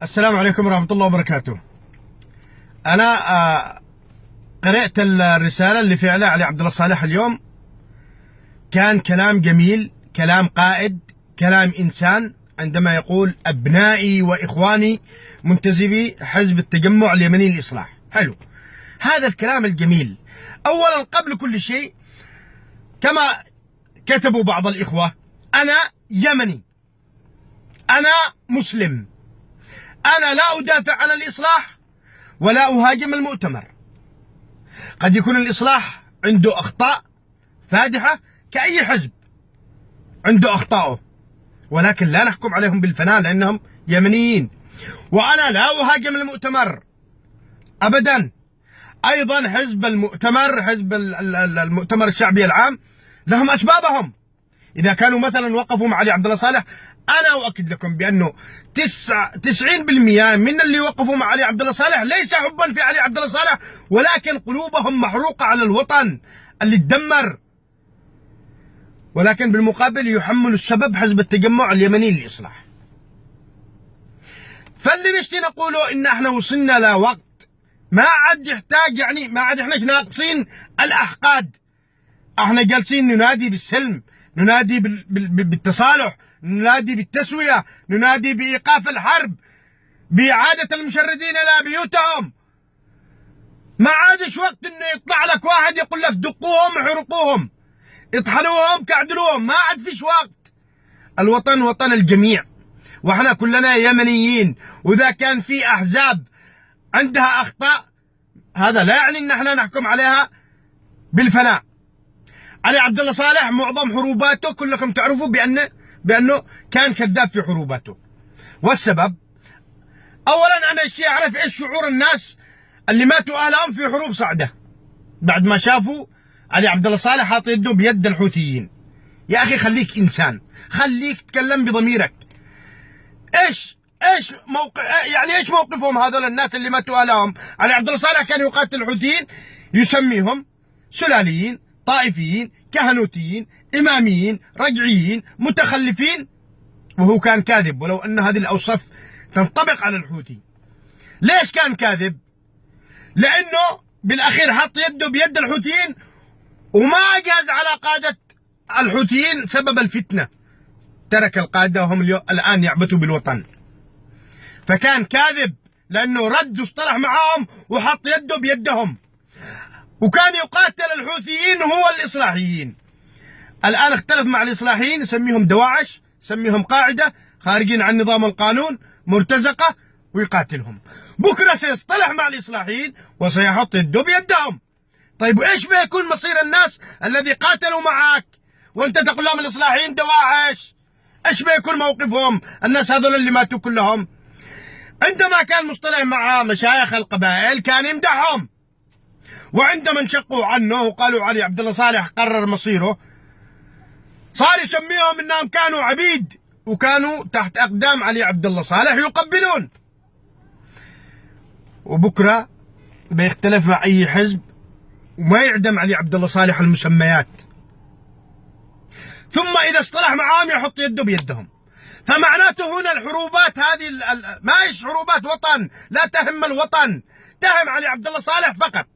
السلام عليكم ورحمة الله وبركاته. أنا قرأت الرسالة اللي فعلها علي عبد الله صالح اليوم. كان كلام جميل، كلام قائد، كلام إنسان، عندما يقول أبنائي وإخواني منتسبي حزب التجمع اليمني للإصلاح. حلو هذا الكلام الجميل. أولا قبل كل شيء، كما كتبوا بعض الإخوة، أنا يمني، أنا مسلم، أنا لا أدافع عن الإصلاح ولا أهاجم المؤتمر. قد يكون الإصلاح عنده أخطاء فادحة كأي حزب عنده أخطاءه، ولكن لا نحكم عليهم بالفناء لأنهم يمنيين. وأنا لا أهاجم المؤتمر أبدا. أيضا حزب المؤتمر الشعبي العام لهم أسبابهم. إذا كانوا مثلا وقفوا مع علي عبد الله صالح، أنا أؤكد لكم بأنه 90% من اللي وقفوا مع علي عبد الله صالح ليس حبا في علي عبد الله صالح، ولكن قلوبهم محروقة على الوطن اللي تدمر، ولكن بالمقابل يحمل السبب حزب التجمع اليمني للإصلاح. فاللي نشتي نقوله إن احنا وصلنا لوقت ما عاد يحتاج، يعني ما عاد احنا ناقصين الأحقاد. احنا جالسين ننادي بالسلم، ننادي بالتصالح، ننادي بالتسوية، ننادي بإيقاف الحرب، بإعادة المشردين إلى بيوتهم. ما عادش وقت إنه يطلع لك واحد يقول لك دقوهم احرقوهم، اطحنوهم كعدلوهم. ما عاد فيش وقت. الوطن وطن الجميع، واحنا كلنا يمنيين. وإذا كان في أحزاب عندها أخطاء، هذا لا يعني إن احنا نحكم عليها بالفناء. علي عبد الله صالح معظم حروباته كلكم تعرفوا بأنه كان كذاب في حروباته. والسبب أولا، أنا الشيء أعرف إيش شعور الناس اللي ماتوا أهلهم في حروب صعدة بعد ما شافوا علي عبد الله صالح حاط يده بيد الحوثيين. يا أخي خليك إنسان، خليك تتكلم بضميرك. إيش موقفهم هذول الناس اللي ماتوا أهلهم؟ علي عبد الله صالح كان يقاتل الحوثيين، يسميهم سلاليين، طائفيين، كهنوتيين، إماميين، رجعيين، متخلفين، وهو كان كاذب، ولو أن هذه الأوصاف تنطبق على الحوثي. ليش كان كاذب؟ لأنه بالأخير حط يده بيد الحوثيين وما أجهز على قادة الحوثيين سبب الفتنة. ترك القادة وهم الآن يعبثوا بالوطن. فكان كاذب لأنه رد واصطلح معهم وحط يده بيدهم، وكان يقاتل الحوثيين هو الإصلاحيين. الآن اختلف مع الإصلاحيين، يسميهم دواعش، يسميهم قاعدة، خارجين عن نظام القانون، مرتزقة، ويقاتلهم. بكرة سيصطلح مع الإصلاحيين وسيحط يده بيدهم. طيب وإيش بيكون مصير الناس الذي قاتلوا معك وأنت تقول لهم الإصلاحيين دواعش؟ إيش بيكون موقفهم الناس هذول اللي ماتوا كلهم؟ عندما كان مصطلح مع مشايخ القبائل كان يمدحهم، وعندما انشقوا عنه وقالوا علي عبد الله صالح قرر مصيره، صار يسميهم انهم كانوا عبيد وكانوا تحت اقدام علي عبد الله صالح يقبلون. وبكره بيختلف مع اي حزب وما يعدم علي عبد الله صالح المسميات، ثم اذا اصطلح معهم يحط يده بيدهم. فمعناته هنا الحروبات هذه ما هيش حروبات وطن، لا تهم الوطن، تهم علي عبد الله صالح فقط.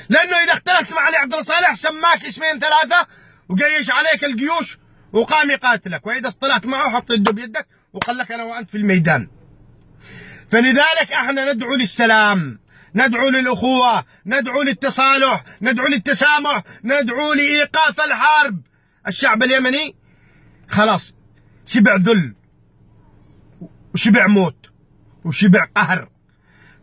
لأنه إذا اختلفت مع علي عبد الله صالح سماك اسمين ثلاثة وقيش عليك الجيوش وقام يقاتلك، وإذا اصطلحت معه حط يده بيدك وقال لك أنا وأنت في الميدان. فلذلك احنا ندعو للسلام، ندعو للأخوة، ندعو للتصالح، ندعو للتسامح، ندعو لإيقاف الحرب. الشعب اليمني خلاص شبع ذل وشبع موت وشبع قهر.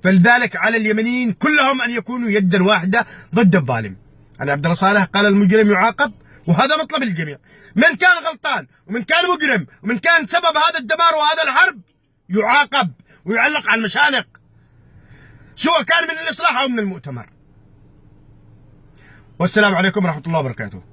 فلذلك على اليمنيين كلهم أن يكونوا يدا واحدة ضد الظالم. علي عبد الله صالح قال المجرم يعاقب، وهذا مطلب الجميع. من كان غلطان ومن كان مجرم ومن كان سبب هذا الدمار وهذا الحرب يعاقب ويعلق على المشانق، سواء كان من الإصلاح أو من المؤتمر. والسلام عليكم ورحمة الله وبركاته.